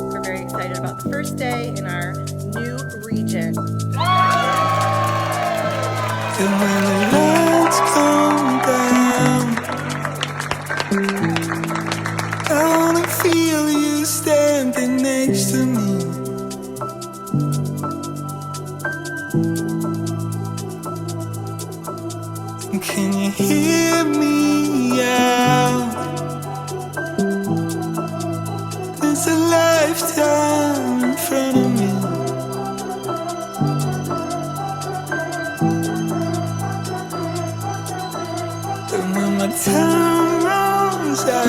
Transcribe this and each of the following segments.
We're very excited about the first day in our new region. And when the lights come down, I wanna feel you standing next to me. And can you hear me out? There's a lifetime in front of me. And when my time runs out.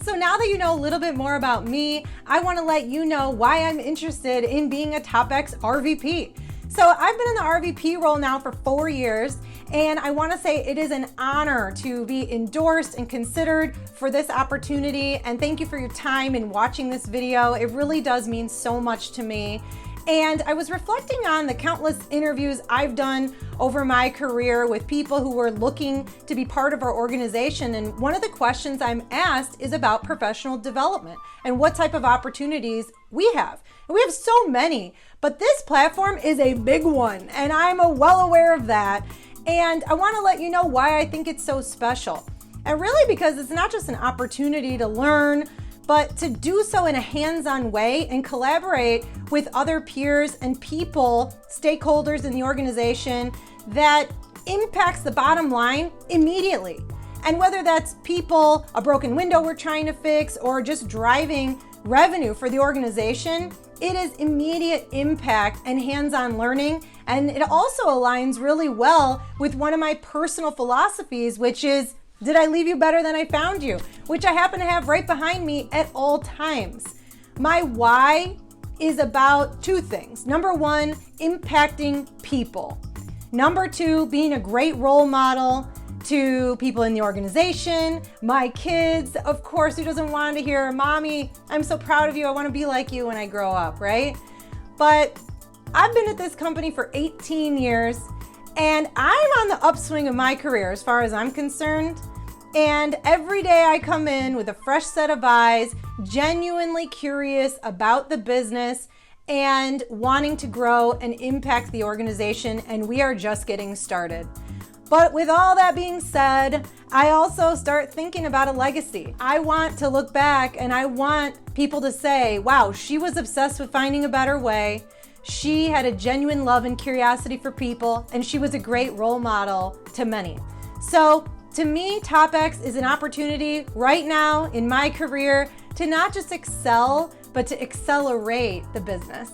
So now that you know a little bit more about me, I want to let you know why I'm interested in being a TopX RVP. So I've been in the RVP role now for 4 years, and I want to say it is an honor to be endorsed and considered for this opportunity. And thank you for your time in watching this video. It really does mean so much to me. And I was reflecting on the countless interviews I've done over my career with people who were looking to be part of our organization. And one of the questions I'm asked is about professional development and what type of opportunities we have. And we have so many, but this platform is a big one, and I'm well aware of that. And I want to let you know why I think it's so special. And really because it's not just an opportunity to learn, but to do so in a hands-on way and collaborate with other peers and people, stakeholders in the organization that impacts the bottom line immediately. And whether that's people, a broken window we're trying to fix, or just driving revenue for the organization, it is immediate impact and hands-on learning. And it also aligns really well with one of my personal philosophies, which is, did I leave you better than I found you? Which I happen to have right behind me at all times. My why is about 2 things. Number 1, impacting people. Number 2, being a great role model to people in the organization, my kids. Of course, who doesn't want to hear, Mommy, I'm so proud of you. I want to be like you when I grow up, right? But I've been at this company for 18 years, and I'm on the upswing of my career as far as I'm concerned. And every day I come in with a fresh set of eyes, genuinely curious about the business and wanting to grow and impact the organization, and we are just getting started. But with all that being said, I also start thinking about a legacy. I want to look back and I want people to say, wow, she was obsessed with finding a better way. She had a genuine love and curiosity for people, and she was a great role model to many. So to me, TopX is an opportunity right now in my career to not just excel, but to accelerate the business.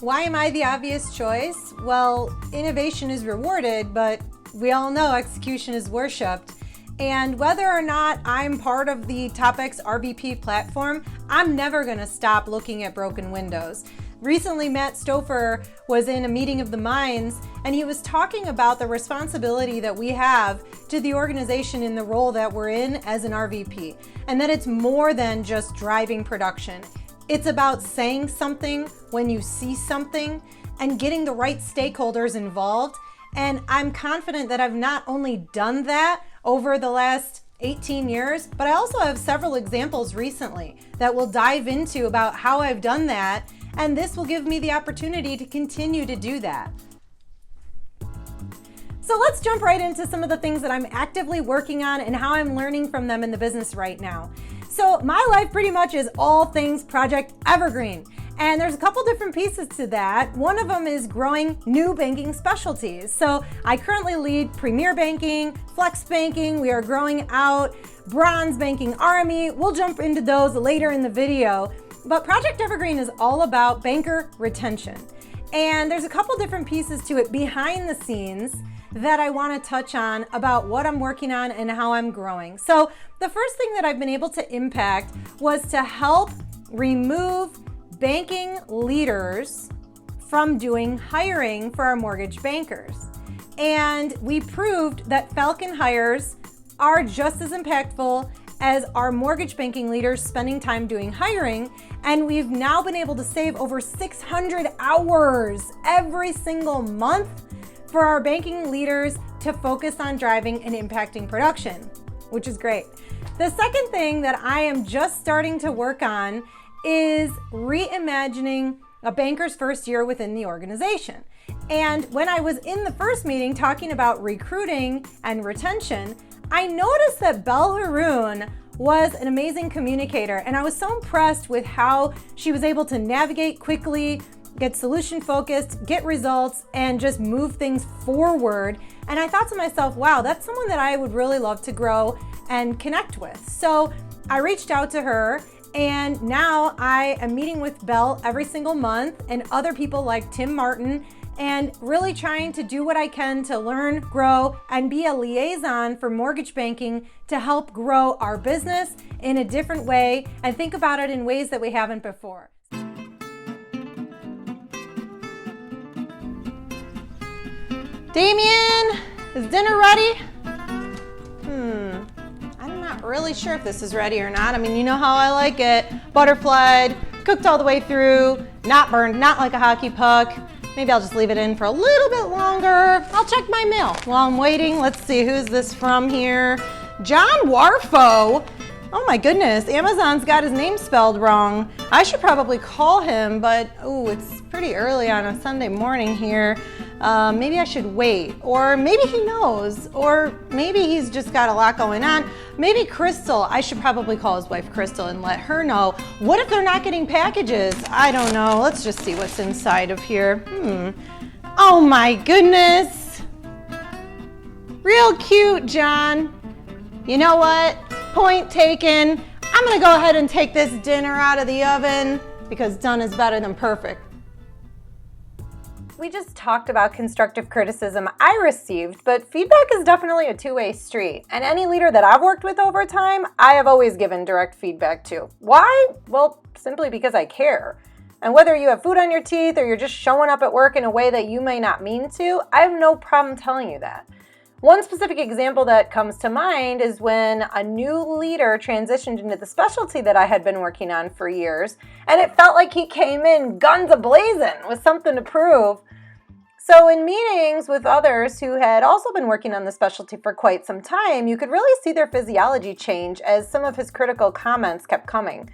Why am I the obvious choice? Well, innovation is rewarded, but we all know execution is worshipped. And whether or not I'm part of the TopX RVP platform, I'm never gonna stop looking at broken windows. Recently, Matt Stouffer was in a meeting of the minds, and he was talking about the responsibility that we have to the organization in the role that we're in as an RVP, and that it's more than just driving production. It's about saying something when you see something and getting the right stakeholders involved. And I'm confident that I've not only done that over the last 18 years, but I also have several examples recently that we'll dive into about how I've done that. And this will give me the opportunity to continue to do that. So let's jump right into some of the things that I'm actively working on and how I'm learning from them in the business right now. So my life pretty much is all things Project Evergreen. And there's a couple different pieces to that. One of them is growing new banking specialties. So I currently lead Premier Banking, Flex Banking. We are growing out Bronze Banking, RME. We'll jump into those later in the video. But Project Evergreen is all about banker retention. And there's a couple different pieces to it behind the scenes that I want to touch on about what I'm working on and how I'm growing. So the first thing that I've been able to impact was to help remove banking leaders from doing hiring for our mortgage bankers. And we proved that Falcon hires are just as impactful as our mortgage banking leaders spending time doing hiring. And we've now been able to save over 600 hours every single month for our banking leaders to focus on driving and impacting production, which is great. The second thing that I am just starting to work on is reimagining a banker's first year within the organization. And when I was in the first meeting talking about recruiting and retention, I noticed that Belle Haroon was an amazing communicator, and I was so impressed with how she was able to navigate quickly, get solution focused, get results, and just move things forward. And I thought to myself, wow, that's someone that I would really love to grow and connect with. So I reached out to her, and now I am meeting with Belle every single month and other people like Tim Martin, and really trying to do what I can to learn, grow, and be a liaison for mortgage banking to help grow our business in a different way and think about it in ways that we haven't before. Damien, is dinner ready? I'm not really sure if this is ready or not. I mean, you know how I like it. Butterflied, cooked all the way through, not burned, not like a hockey puck. Maybe I'll just leave it in for a little bit longer. I'll check my mail while I'm waiting. Let's see, who's this from here? John Warfo. Oh my goodness, Amazon's got his name spelled wrong. I should probably call him, but it's pretty early on a Sunday morning here. Maybe I should wait, or maybe he knows, or maybe he's just got a lot going on. Maybe Crystal, I should probably call his wife Crystal and let her know. What if they're not getting packages? I don't know, let's just see what's inside of here. Oh my goodness. Real cute, John. You know what? Point taken. I'm gonna go ahead and take this dinner out of the oven because done is better than perfect. We just talked about constructive criticism I received, but feedback is definitely a two-way street. And any leader that I've worked with over time, I have always given direct feedback to. Why? Well, simply because I care. And whether you have food on your teeth or you're just showing up at work in a way that you may not mean to, I have no problem telling you that. One specific example that comes to mind is when a new leader transitioned into the specialty that I had been working on for years, and it felt like he came in guns a-blazing with something to prove. So in meetings with others who had also been working on the specialty for quite some time, you could really see their physiology change as some of his critical comments kept coming.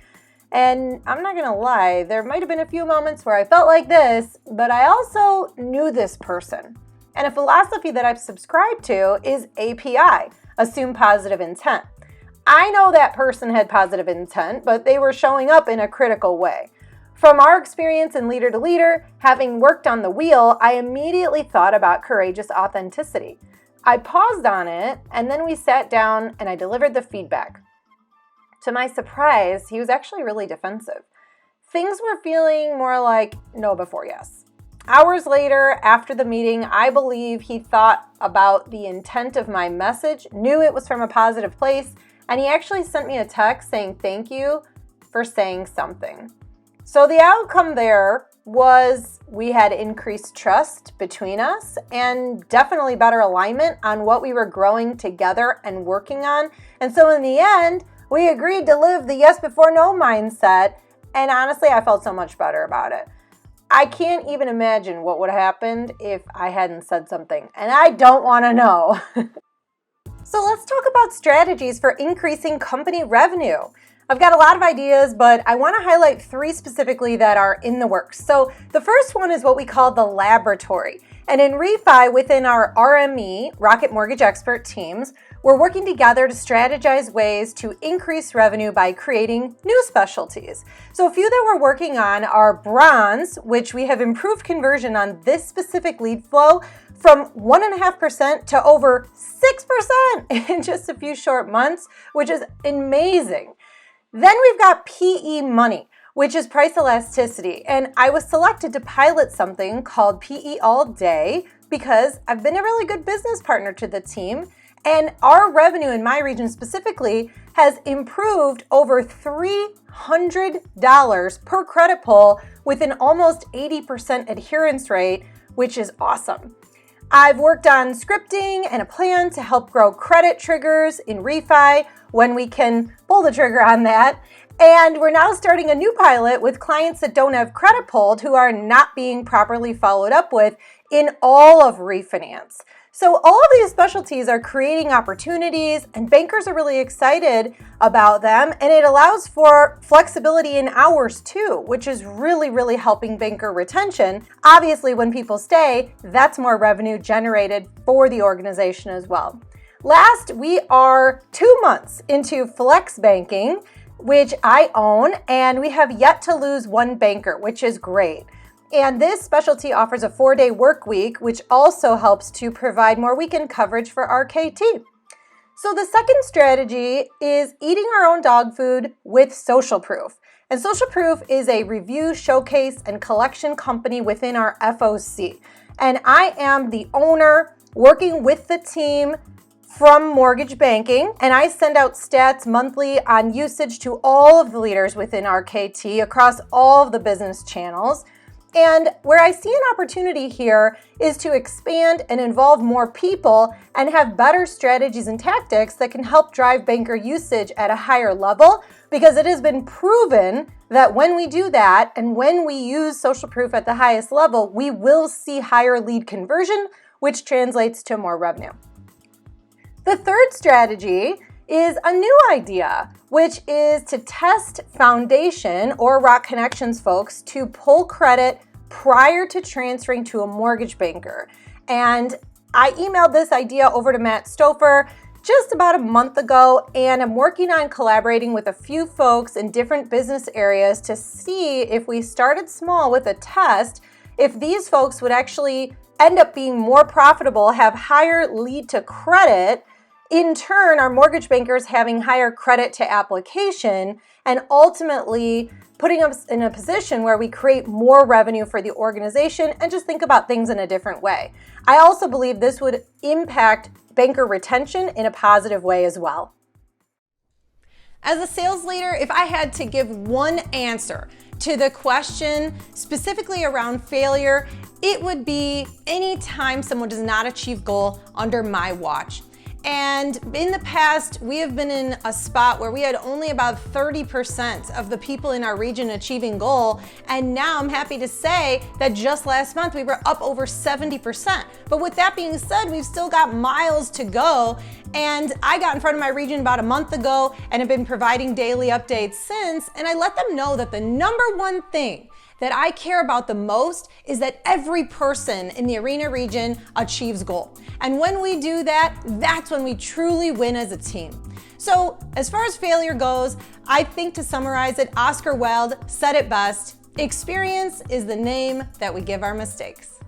And I'm not gonna lie, there might have been a few moments where I felt like this, but I also knew this person. And a philosophy that I've subscribed to is API, assume positive intent. I know that person had positive intent, but they were showing up in a critical way. From our experience in Leader to Leader, having worked on the wheel, I immediately thought about courageous authenticity. I paused on it, and then we sat down and I delivered the feedback. To my surprise, he was actually really defensive. Things were feeling more like no before yes. Hours later, after the meeting, I believe he thought about the intent of my message, knew it was from a positive place, and he actually sent me a text saying thank you for saying something. So the outcome there was we had increased trust between us and definitely better alignment on what we were growing together and working on. And so in the end, we agreed to live the yes before no mindset. And honestly, I felt so much better about it. I can't even imagine what would have happened if I hadn't said something, and I don't want to know. So let's talk about strategies for increasing company revenue. I've got a lot of ideas, but I want to highlight 3 specifically that are in the works. So the first one is what we call the laboratory. And in Refi, within our RME, Rocket Mortgage Expert teams, we're working together to strategize ways to increase revenue by creating new specialties. So a few that we're working on are bronze, which we have improved conversion on this specific lead flow from 1.5% to over 6% in just a few short months, which is amazing. Then we've got PE money, which is price elasticity. And I was selected to pilot something called PE All Day because I've been a really good business partner to the team. And our revenue in my region specifically has improved over $300 per credit pull with an almost 80% adherence rate, which is awesome. I've worked on scripting and a plan to help grow credit triggers in Refi when we can pull the trigger on that. And we're now starting a new pilot with clients that don't have credit pulled who are not being properly followed up with in all of refinance. So all of these specialties are creating opportunities, and bankers are really excited about them, and it allows for flexibility in hours too, which is really, really helping banker retention. Obviously, when people stay, that's more revenue generated for the organization as well. Last, we are 2 months into flex banking, which I own, and we have yet to lose one banker, which is great. And this specialty offers a 4-day work week, which also helps to provide more weekend coverage for RKT. So the second strategy is eating our own dog food with Social Proof. And Social Proof is a review, showcase, and collection company within our FOC. And I am the owner working with the team from mortgage banking, and I send out stats monthly on usage to all of the leaders within RKT across all of the business channels. And where I see an opportunity here is to expand and involve more people and have better strategies and tactics that can help drive banker usage at a higher level, because it has been proven that when we do that and when we use Social Proof at the highest level, we will see higher lead conversion, which translates to more revenue. The third strategy is a new idea, which is to test Foundation or Rock Connections folks to pull credit prior to transferring to a mortgage banker. And I emailed this idea over to Matt Stouffer just about a month ago, and I'm working on collaborating with a few folks in different business areas to see if we started small with a test, if these folks would actually end up being more profitable, have higher lead to credit, in turn, our mortgage bankers having higher credit to application, and ultimately putting us in a position where we create more revenue for the organization and just think about things in a different way. I also believe this would impact banker retention in a positive way as well. As a sales leader, if I had to give one answer to the question specifically around failure, it would be anytime someone does not achieve goal under my watch. And in the past, we have been in a spot where we had only about 30% of the people in our region achieving goal. And now I'm happy to say that just last month, we were up over 70%. But with that being said, we've still got miles to go. And I got in front of my region about a month ago and have been providing daily updates since. And I let them know that the number one thing that I care about the most is that every person in the Arena region achieves goal. And when we do that, that's when we truly win as a team. So as far as failure goes, I think to summarize it, Oscar Wilde said it best: experience is the name that we give our mistakes.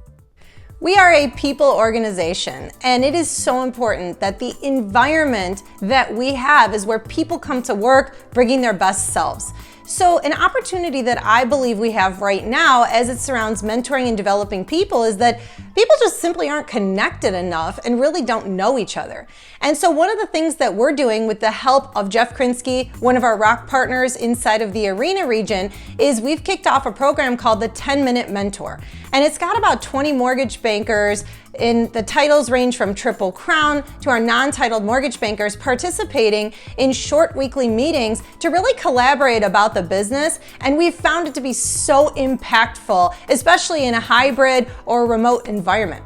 We are a people organization, and it is so important that the environment that we have is where people come to work bringing their best selves. So an opportunity that I believe we have right now as it surrounds mentoring and developing people is that people just simply aren't connected enough and really don't know each other. And so one of the things that we're doing with the help of Jeff Krinsky, one of our rock partners inside of the Arena region, is we've kicked off a program called the 10-Minute Mentor. And it's got about 20 mortgage bankers, and the titles range from Triple Crown to our non-titled mortgage bankers participating in short weekly meetings to really collaborate about the business. And we've found it to be so impactful, especially in a hybrid or remote environment.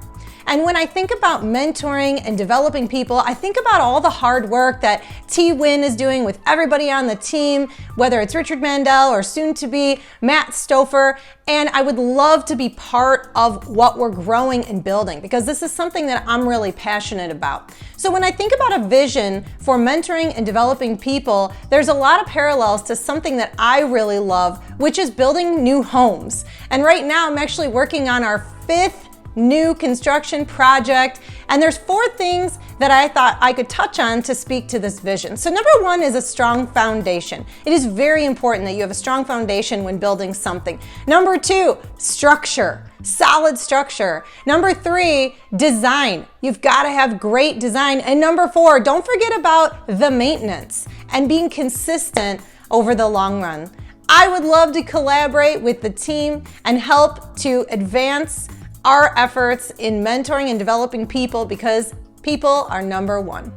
And when I think about mentoring and developing people, I think about all the hard work that T-Win is doing with everybody on the team, whether it's Richard Mandel or soon to be Matt Stouffer. And I would love to be part of what we're growing and building, because this is something that I'm really passionate about. So when I think about a vision for mentoring and developing people, there's a lot of parallels to something that I really love, which is building new homes. And right now I'm actually working on our 5th new construction project. And there's 4 things that I thought I could touch on to speak to this vision. So number 1 is a strong foundation. It is very important that you have a strong foundation when building something. Number 2, structure, solid structure. Number 3, design. You've got to have great design. And number 4, don't forget about the maintenance and being consistent over the long run. I would love to collaborate with the team and help to advance our efforts in mentoring and developing people, because people are number 1.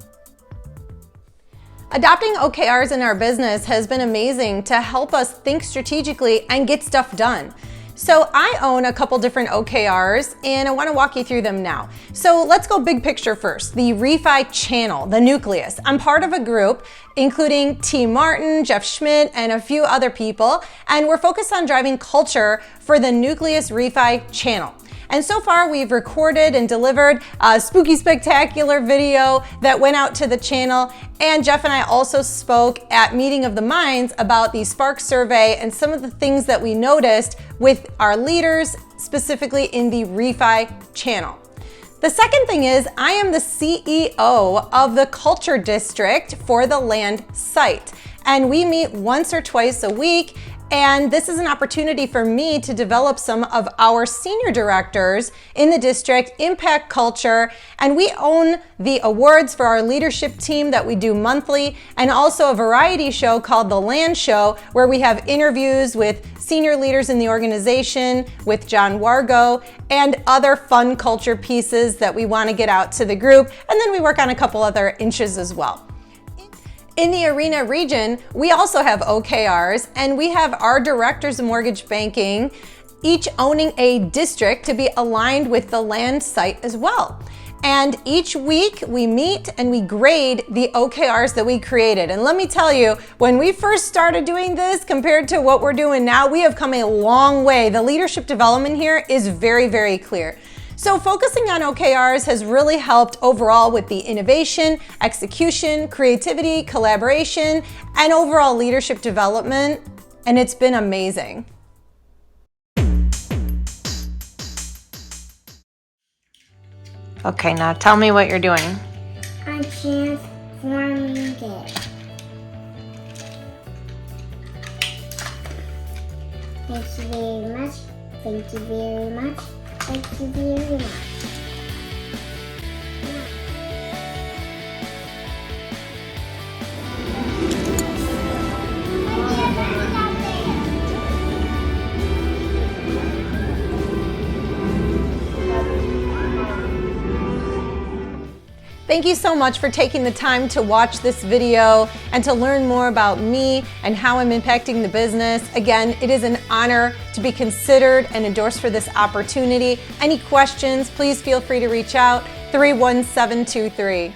Adopting OKRs in our business has been amazing to help us think strategically and get stuff done. So I own a couple different OKRs and I want to walk you through them now. So let's go big picture first. The Refi channel, the nucleus. I'm part of a group including T. Martin, Jeff Schmidt, and a few other people, and we're focused on driving culture for the Nucleus Refi channel. And so far we've recorded and delivered a spooky spectacular video that went out to the channel, and Jeff and I also spoke at Meeting of the Minds about the Spark survey and some of the things that we noticed with our leaders, specifically in the Refi channel. The second thing is I am the CEO of the Culture District for the land site, and we meet once or twice a week. And this is an opportunity for me to develop some of our senior directors in the district, impact culture, and we own the awards for our leadership team that we do monthly, and also a variety show called The Land Show, where we have interviews with senior leaders in the organization, with John Wargo, and other fun culture pieces that we want to get out to the group, and then we work on a couple other inches as well. In the Arena region, we also have OKRs, and we have our directors of mortgage banking, each owning a district to be aligned with the land site as well. And each week we meet and we grade the OKRs that we created. And let me tell you, when we first started doing this compared to what we're doing now, we have come a long way. The leadership development here is very, very clear. So focusing on OKRs has really helped overall with the innovation, execution, creativity, collaboration, and overall leadership development, and it's been amazing. Okay, now tell me what you're doing. I'm transforming it. Thank you very much. Thank you very much. Thank you very much. Thank you so much for taking the time to watch this video and to learn more about me and how I'm impacting the business. Again, it is an honor to be considered and endorsed for this opportunity. Any questions, please feel free to reach out, 31723.